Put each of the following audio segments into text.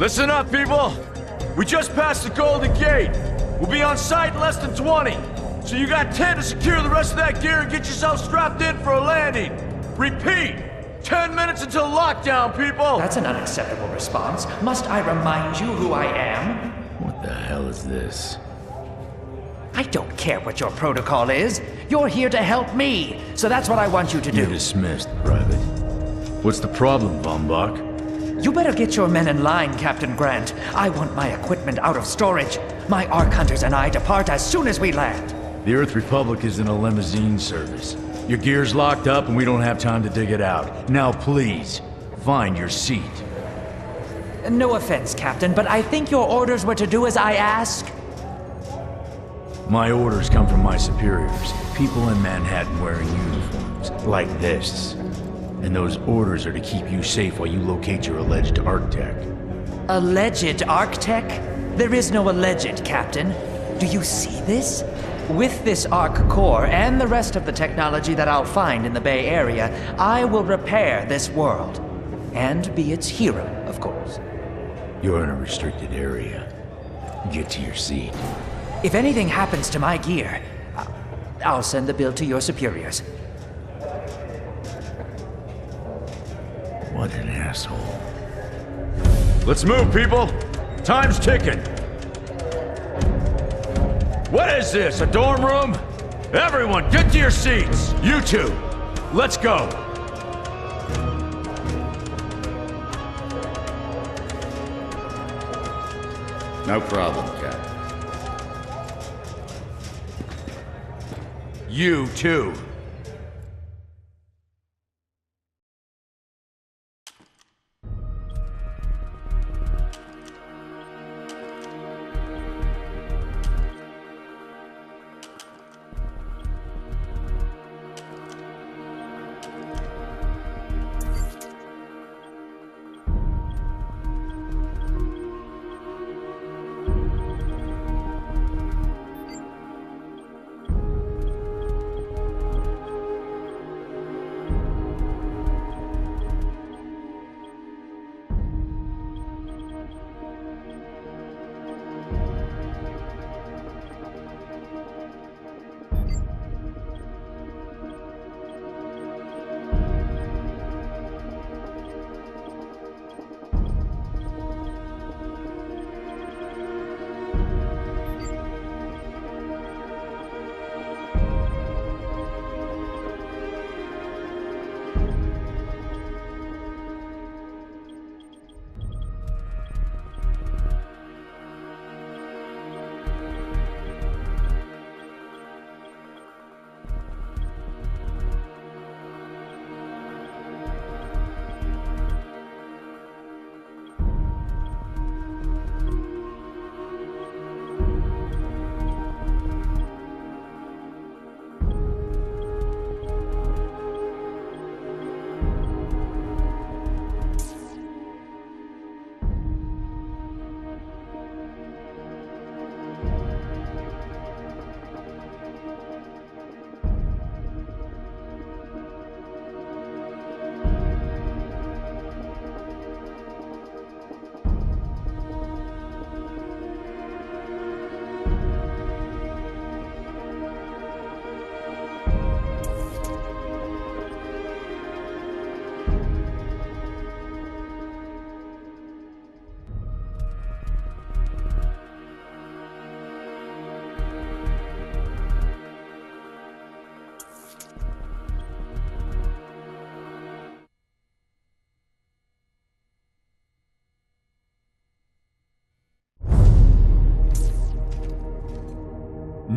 Listen up, people! We just passed the Golden Gate. We'll be on site in less than 20. So you got 10 to secure the rest of that gear and get yourself strapped in for a landing. Repeat! 10 minutes until lockdown, people! That's an unacceptable response. Must I remind you who I am? What the hell is this? I don't care what your protocol is. You're here to help me, so that's what I want you to You're do. dismissed, Private. What's the problem, Von Bach? You better get your men in line, Captain Grant. I want my equipment out of storage. My Ark Hunters and I depart as soon as we land. The Earth Republic is in a limousine service. Your gear's locked up and we don't have time to dig it out. Now please, find your seat. No offense, Captain, but I think your orders were to do as I ask. My orders come from my superiors. People in Manhattan wearing uniforms, like this. And those orders are to keep you safe while you locate your alleged Arc-Tech. Alleged Arc-Tech? There is no alleged, Captain. Do you see this? With this Arc core and the rest of the technology that I'll find in the Bay Area, I will repair this world. And be its hero, of course. You're in a restricted area. Get to your seat. If anything happens to my gear, I'll send the bill to your superiors. What an asshole. Let's move, people! Time's ticking! What is this, a dorm room? Everyone, get to your seats! You two, let's go! No problem, Cap. You too.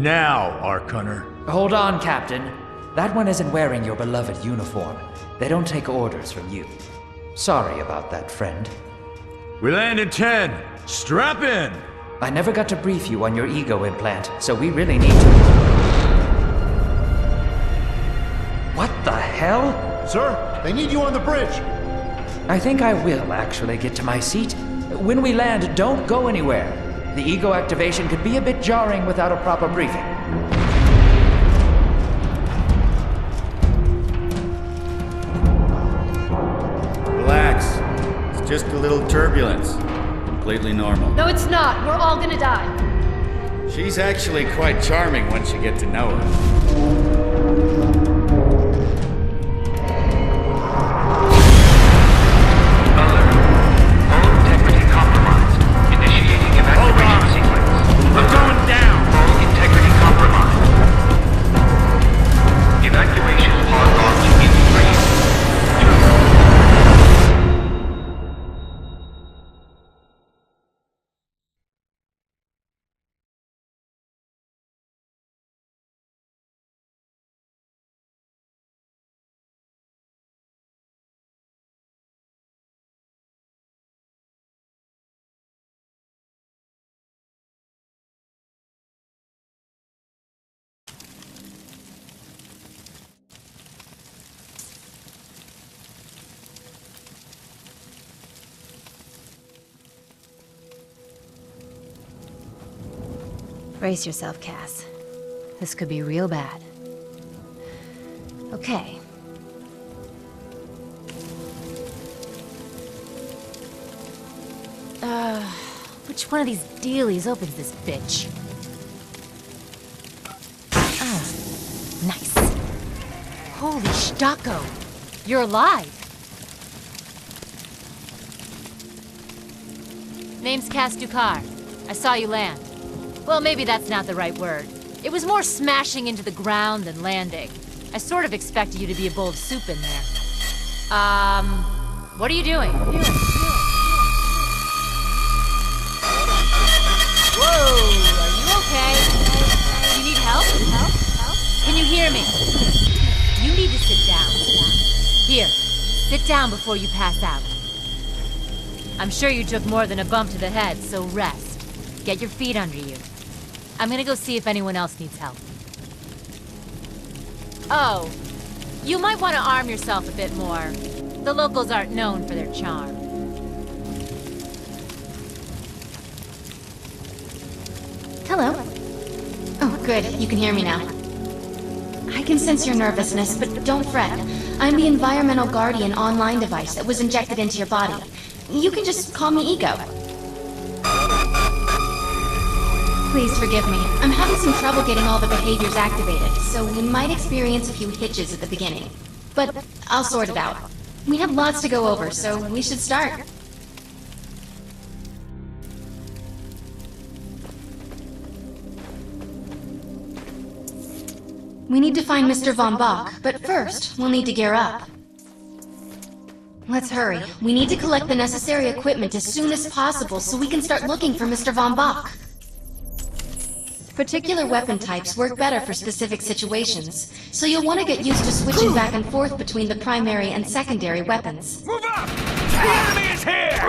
Now, Ark Hunter. Hold on, Captain. That one isn't wearing your beloved uniform. They don't take orders from you. Sorry about that, friend. We land in 10. Strap in! I never got to brief you on your ego implant, so we really need to... What the hell? Sir, they need you on the bridge. I think I will actually get to my seat. When we land, don't go anywhere. The ego activation could be a bit jarring without a proper briefing. Relax. It's just a little turbulence. completely normal. No, it's not. We're all gonna die. She's actually quite charming once you get to know her. Brace yourself, Cass. This could be real bad. Okay. Which one of these dealies opens this bitch? Oh, nice. Holy Stocko! You're alive! Name's Cass Dukar. I saw you land. Well, maybe that's not the right word. It was more smashing into the ground than landing. I sort of expected you to be a bowl of soup in there. What are you doing? Whoa, are you okay? You need help? Can you hear me? You need to sit down. Here, sit down before you pass out. I'm sure you took more than a bump to the head, so rest. Get your feet under you. I'm gonna go see if anyone else needs help. Oh, you might want to arm yourself a bit more. The locals aren't known for their charm. Hello. Oh, good. You can hear me now. I can sense your nervousness, but don't fret. I'm the Environmental Guardian online device that was injected into your body. You can just call me Ego. Please forgive me. I'm having some trouble getting all the behaviors activated, so we might experience a few hitches at the beginning. But I'll sort it out. We have lots to go over, so we should start. We need to find Mr. Von Bach, but first, we'll need to gear up. Let's hurry. We need to collect the necessary equipment as soon as possible so we can start looking for Mr. Von Bach. Particular weapon types work better for specific situations, so you'll want to get used to switching back and forth between the primary and secondary weapons. Move up! The enemy is here!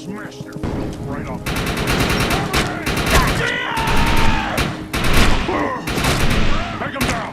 Smash your face right off. Take him down!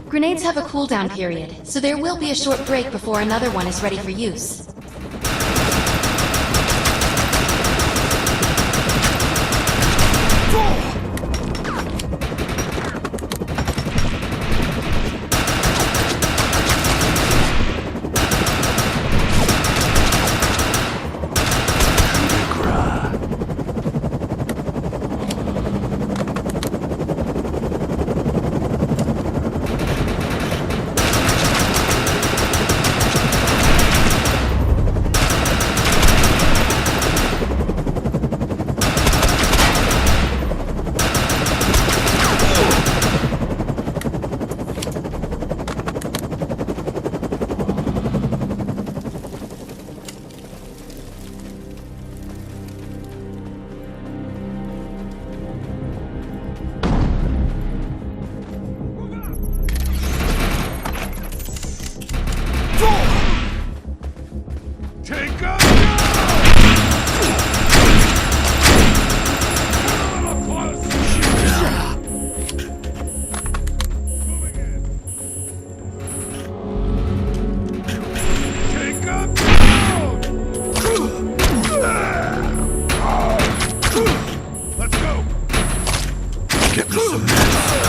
Grenades have a cooldown period, so there will be a short break before another one is ready for use. Get me some meds.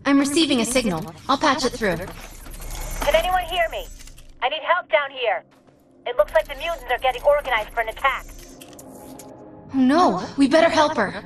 I'm receiving a signal. I'll patch it through. Can anyone hear me? I need help down here. It looks like the mutants are getting organized for an attack. Oh no, we better help her.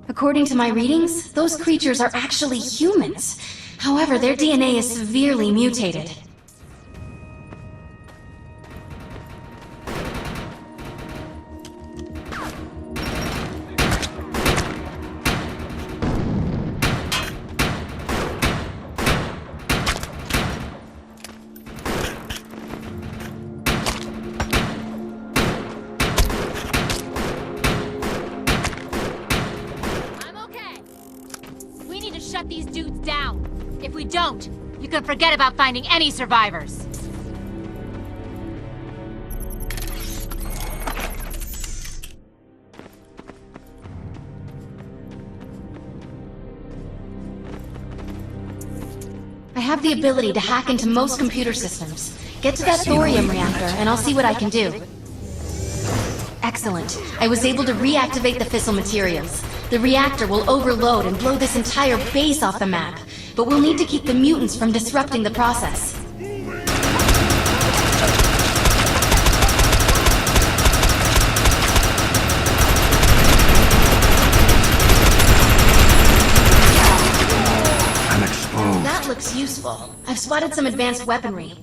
According to my readings, those creatures are actually humans. However, their DNA is severely mutated. Shut these dudes down. If we don't, you can forget about finding any survivors. I have the ability to hack into most computer systems. Get to that thorium reactor, and I'll see what I can do. Excellent. I was able to reactivate the fissile materials. The reactor will overload and blow this entire base off the map, but we'll need to keep the mutants from disrupting the process. I'm exposed. That looks useful. I've spotted some advanced weaponry.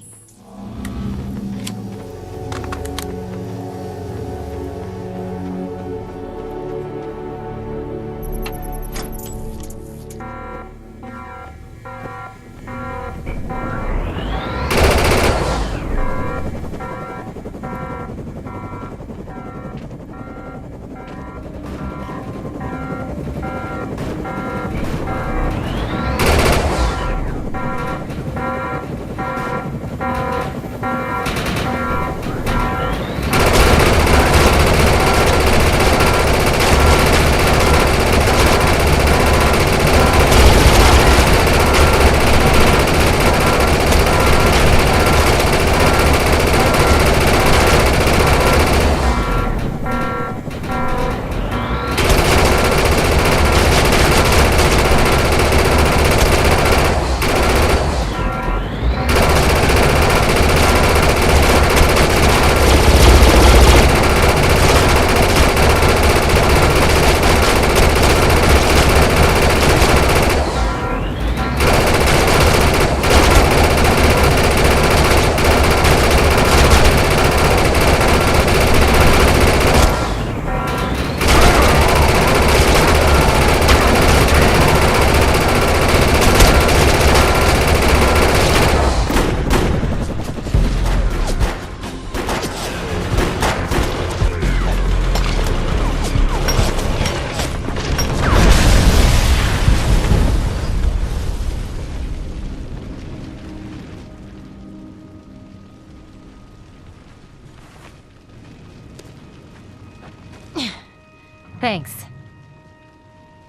Thanks.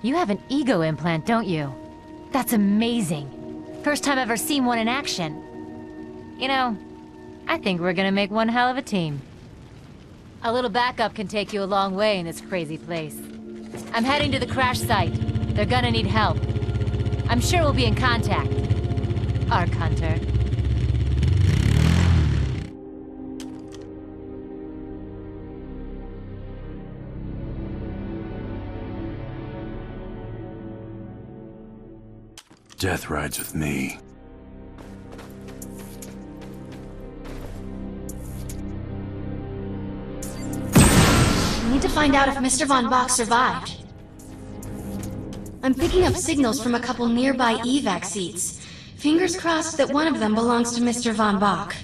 You have an ego implant, don't you? That's amazing. First time I've ever seen one in action. You know, I think we're gonna make one hell of a team. A little backup can take you a long way in this crazy place. I'm heading to the crash site. They're gonna need help. I'm sure we'll be in contact. Arc Hunter. Death rides with me. We need to find out if Mr. Von Bach survived. I'm picking up signals from a couple nearby evac seats. Fingers crossed that one of them belongs to Mr. Von Bach.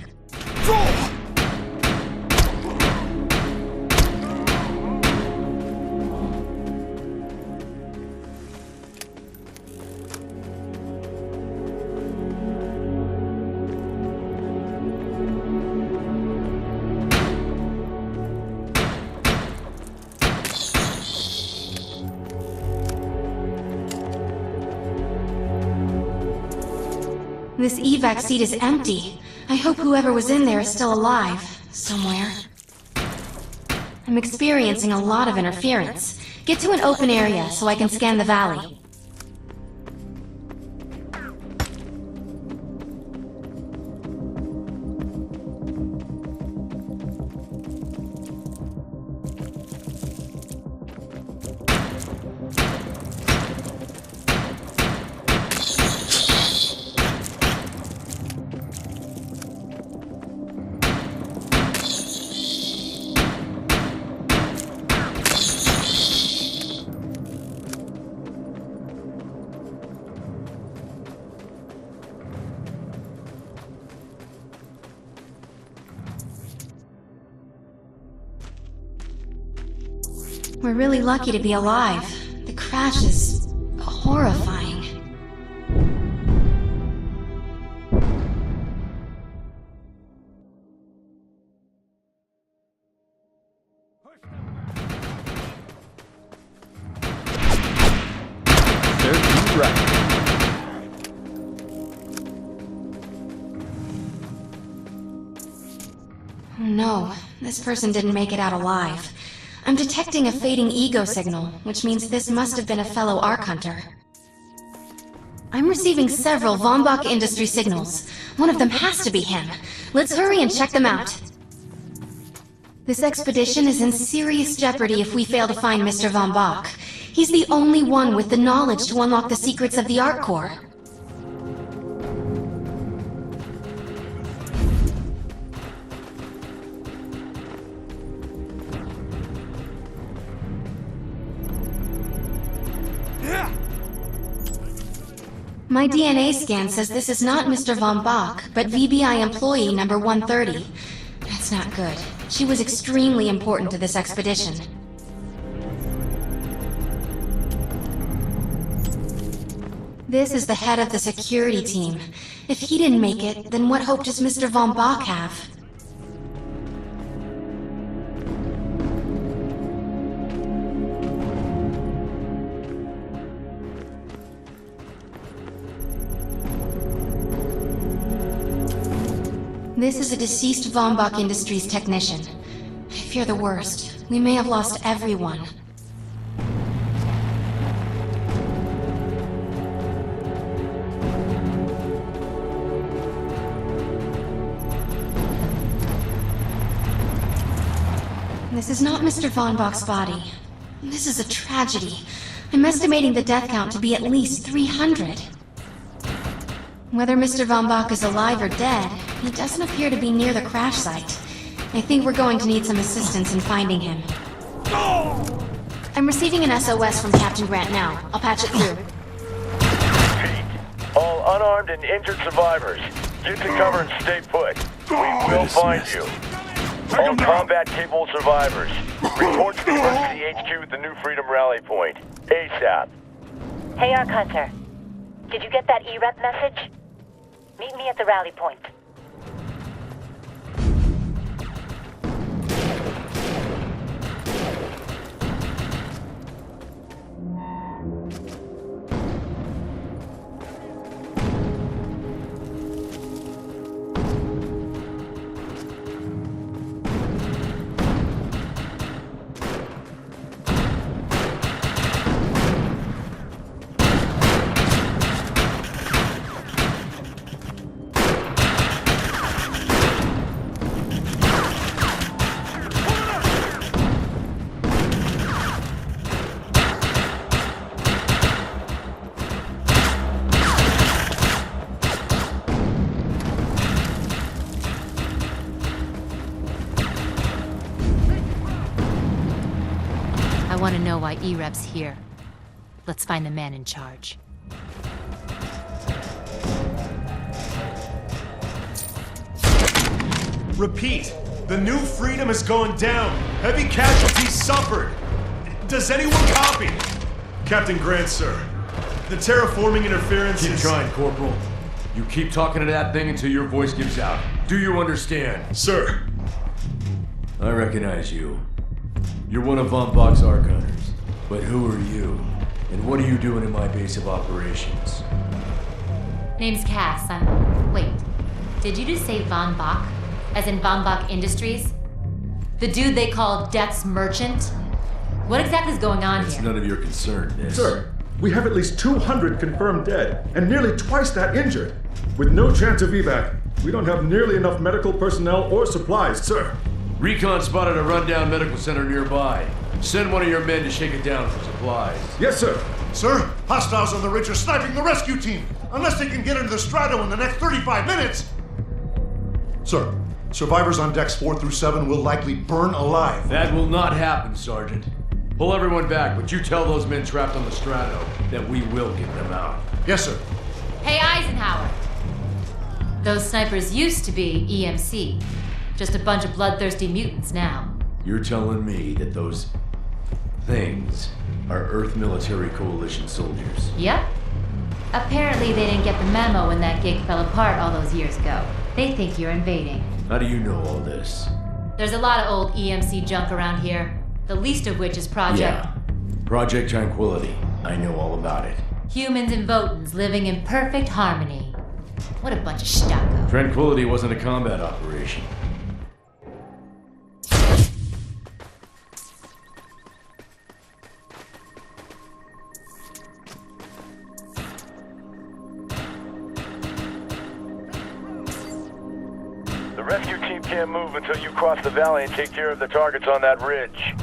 This evac seat is empty. I hope whoever was in there is still alive, somewhere. I'm experiencing a lot of interference. Get to an open area so I can scan the valley. We're really lucky to be alive. The crash is horrifying. Serves you right. Oh no, this person didn't make it out alive. I'm detecting a fading ego signal, which means this must have been a fellow Arc Hunter. I'm receiving several Von Bach Industry signals. One of them has to be him. Let's hurry and check them out. This expedition is in serious jeopardy if we fail to find Mr. Von Bach. He's the only one with the knowledge to unlock the secrets of the Arc Core. My DNA scan says this is not Mr. Von Bach, but VBI employee number 130. That's not good. She was extremely important to this expedition. This is the head of the security team. If he didn't make it, then what hope does Mr. Von Bach have? This is a deceased Von Bach Industries technician. I fear the worst. We may have lost everyone. This is not Mr. Von Bach's body. This is a tragedy. I'm estimating the death count to be at least 300. Whether Mr. Von Bach is alive or dead, he doesn't appear to be near the crash site. I think we're going to need some assistance in finding him. I'm receiving an SOS from Captain Grant now. I'll patch it through. Repeat. All unarmed and injured survivors, get to cover and stay put. We will find you. All combat-capable survivors, report to the emergency HQ at the New Freedom Rally Point. ASAP. Hey, Arc Hunter. Did you get that E-Rep message? Meet me at the rally point. know why E-Rep's here. Let's find the man in charge. Repeat. The New Freedom is going down. Heavy casualties suffered. Does anyone copy? Captain Grant, sir. The terraforming interference Keep is... trying, Corporal. You keep talking to that thing until your voice gives out. Do you understand? Sir. I recognize you. You're one of Von Bach's Ark Hunters. But who are you? And what are you doing in my base of operations? Name's Cass. Wait. Did you just say Von Bach? As in Von Bach Industries? The dude they call Death's Merchant? What exactly is going on It's here? none of your concern, Miss. Sir, we have at least 200 confirmed dead, and nearly twice that injured. With no chance of evac, we don't have nearly enough medical personnel or supplies, sir. Recon spotted a rundown medical center nearby. Send one of your men to shake it down for supplies. Yes, sir. Sir, hostiles on the ridge are sniping the rescue team. Unless they can get into the Strato in the next 35 minutes. Sir, survivors on decks 4 through 7 will likely burn alive. That will not happen, Sergeant. Pull everyone back, but you tell those men trapped on the Strato that we will get them out. Yes, sir. Hey, Eisenhower! Those snipers used to be EMC. Just a bunch of bloodthirsty mutants now. You're telling me that those things are Earth Military Coalition soldiers? Yep. Apparently they didn't get the memo when that gig fell apart all those years ago. They think you're invading. How do you know all this? There's a lot of old EMC junk around here. The least of which is Project... Yeah. Project Tranquility. I know all about it. Humans and Votans living in perfect harmony. What a bunch of stucco. Tranquility wasn't a combat operation. The rescue team can't move until you cross the valley and take care of the targets on that ridge.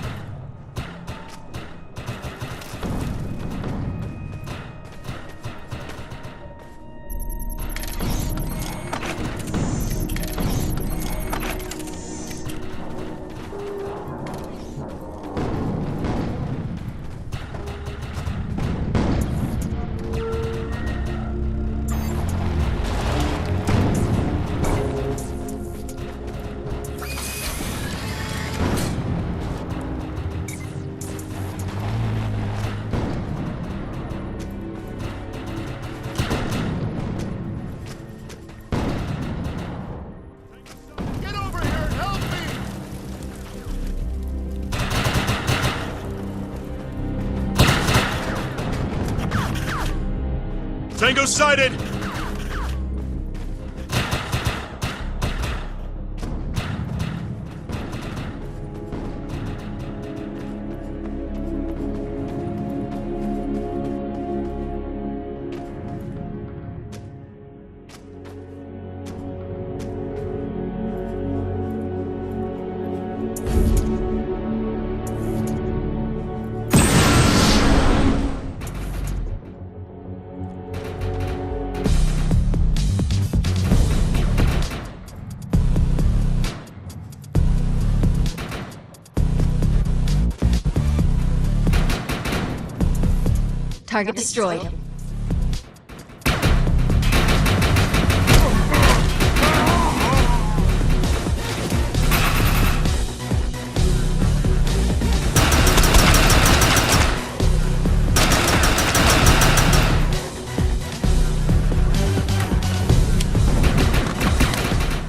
Tango sighted! Target destroyed.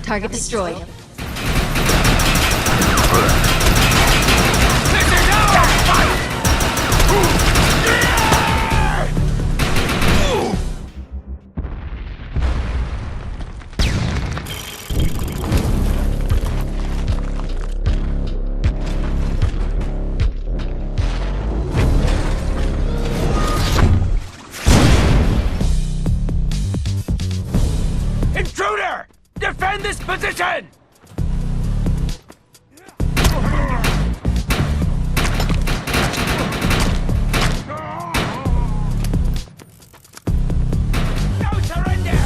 Target destroyed. Intruder! Defend this position! No surrender!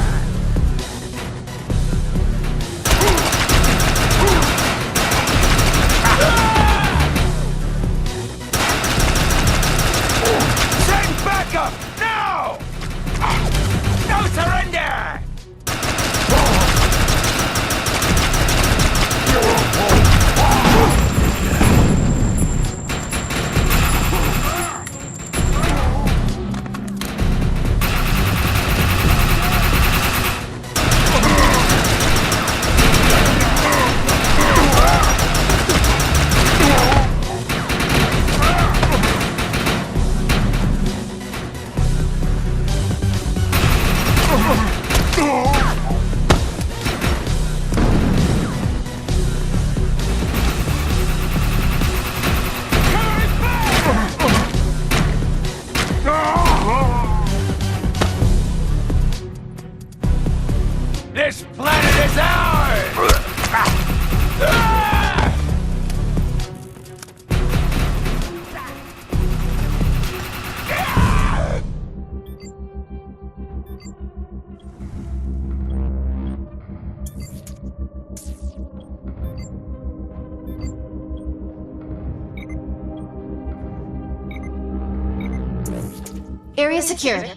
Area secured.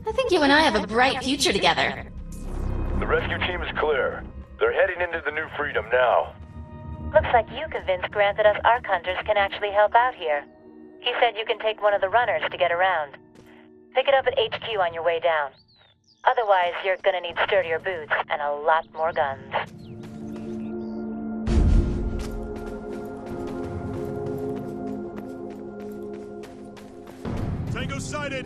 I think you and I have a bright future together. The rescue team is clear. They're heading into the New Freedom now. Looks like you convinced Grant that us Ark Hunters can actually help out here. He said you can take one of the runners to get around. Pick it up at HQ on your way down. Otherwise, you're gonna need sturdier boots and a lot more guns. Tango sighted!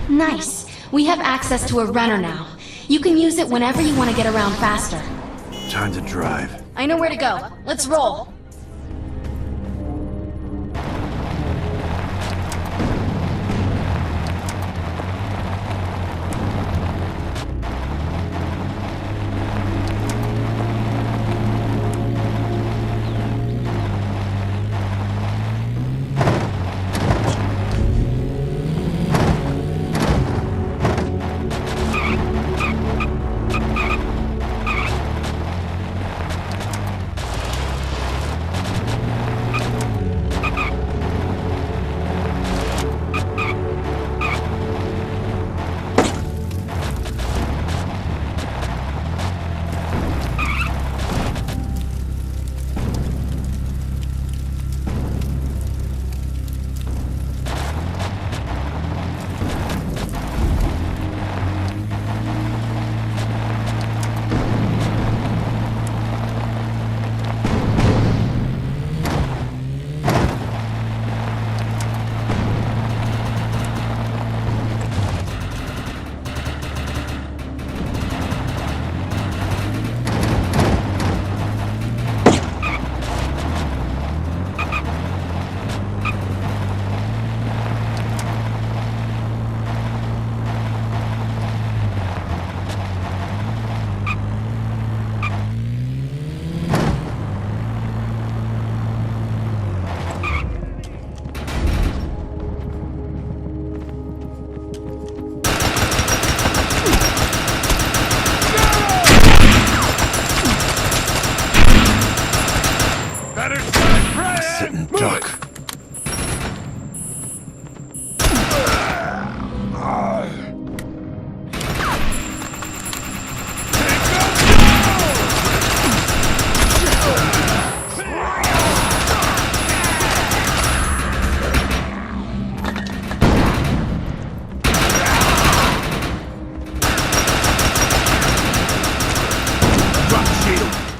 Nice. We have access to a runner now. You can use it whenever you want to get around faster. Time to drive. I know where to go. Let's roll.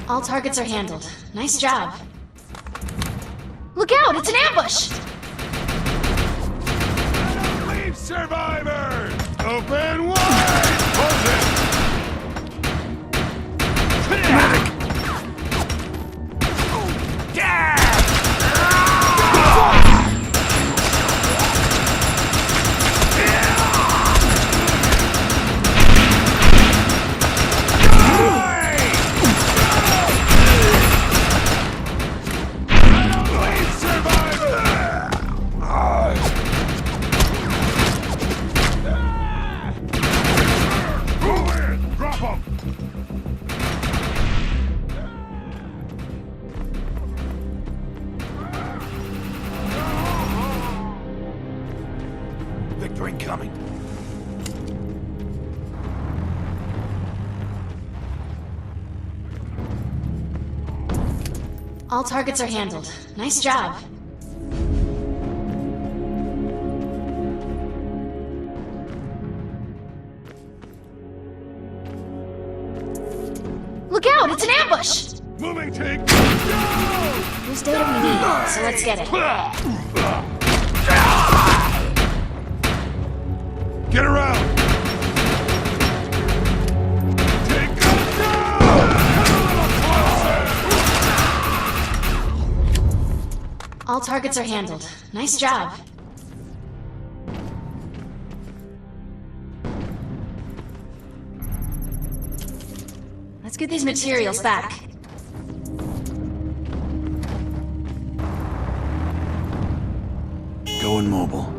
All targets are handled. Nice job. Look out! It's an ambush! Leave, survivors! Open wide! Close it! Medic! Victor incoming. All targets are handled. Nice job. Look out! It's an ambush! Moving tank! There's data we need, so let's get it. Get around! Take them down! All targets are handled. Nice job. Let's get these materials back. Going mobile.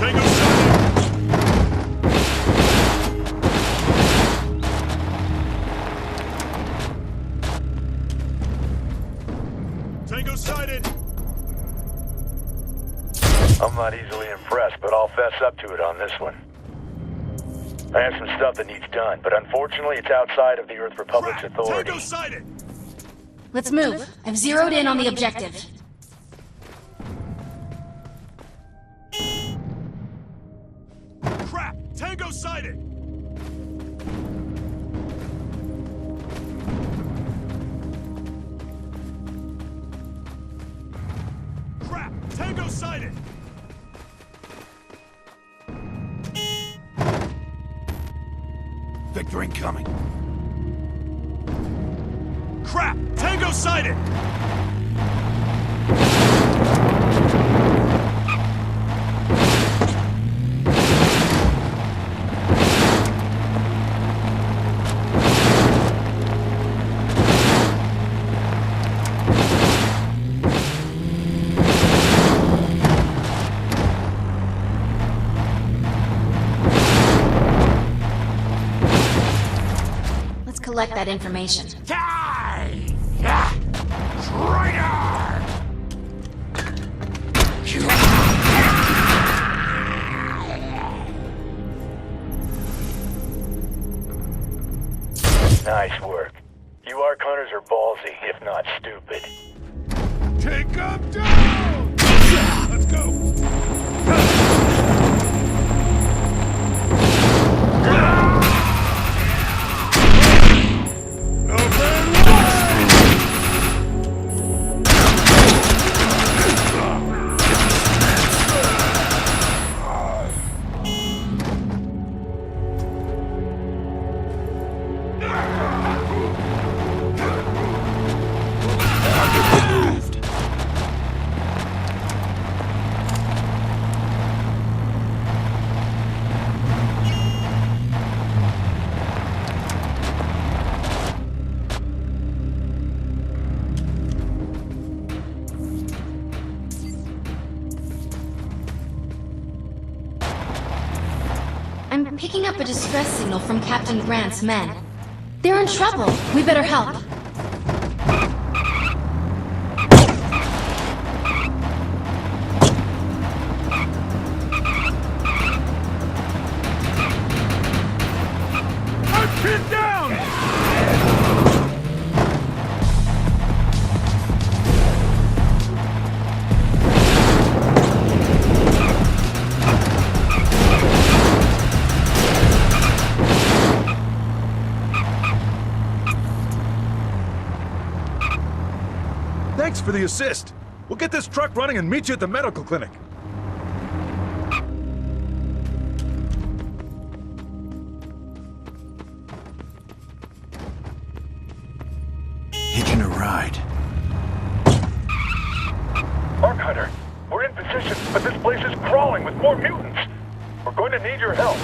Tango sighted! Tango sighted! I'm not easily impressed, but I'll fess up to it on this one. I have some stuff that needs done, but unfortunately it's outside of the Earth Republic's authority. Tango sighted! Let's move. I've zeroed in on the objective. Crap! Tango sighted! Crap! Tango sighted! Victor incoming. Crap! Tango sighted! Let's collect that information. Nice work. You Ark Hunters are ballsy, if not stupid. Take him down! Let's go! I'm picking up a distress signal from Captain Grant's men. They're in trouble. We better help. I'm pinned down! Thanks for the assist. We'll get this truck running and meet you at the medical clinic. Hitching a ride. Ark Hunter, we're in position, but this place is crawling with more mutants. We're going to need your help.